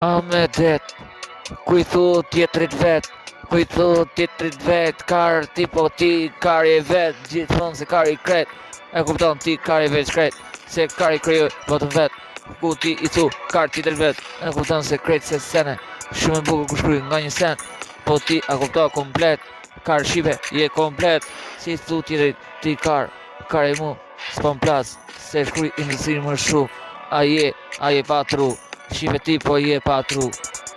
A me det, ku i thu tjetrit vet, ku i thu tjetrit vet, kar tipo ti kari e vet, gjithmonë se kari i kret, e kupton ti kari vet shkret, se kari kriju botën vet, ku ti i thu kar tjetrit vet, e kupton se kret se sene, shumë e bukur ku shkruj nga një sen, po ti a kupton komplet, kar shive je komplet, si i thu tjetrit ti kar i mu, s'pon plas, se shkruj industri më shumë, a je patru. Shive ti po je patru.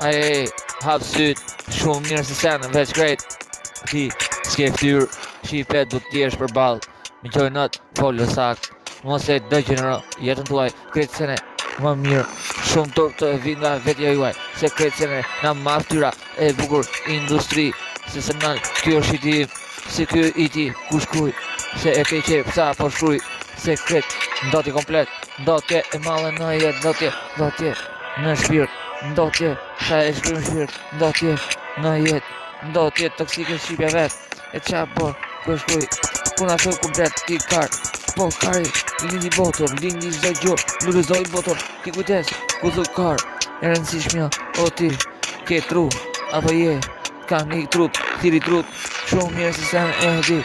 Aje, hap syt, shumë mirë se sen, veç krejt. Ti, s'ke ftyr, shive du t'jesh për bal. Mi gjoj nët, folë sakt. Mos e dë gjenero, jetën tuaj, krejt sene, më mirë. Shumë turp të vin nga vetja juaj, se krejt sene, na ma ftyra e bukur industri. Se se nal, kjo është i ti, se kjo i ti, ku shkruj. Se e ke qep, sa po shkruj. Se krejt, ndoti komplet, ndotje e male në jetë, ndotje në shpirt, ndotje, sa e shkruaj në shpirt, ndotje në jetë, ndotje toksike shqipja vet, e qa po, ku shkruaj, puna shoj komplet, ti kar, po kari, lindi botor, lindi zdoj gjor, lulizoj botor, ti kujtes, ku thu kar, e rëndësishmja, o ti, ke tru, apo je, ka një trut, thiri trut, shumë mirë se sen e di,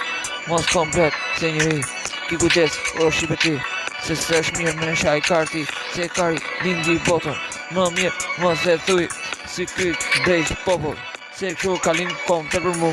mos komplet, se njëri, ki kujtes, o shqipe ti, se s'është mirë me shaj karti, se kari lindi botor, më mirë, mos e thuj, si ky drejt popull, se kështu ka lind komplet për mu,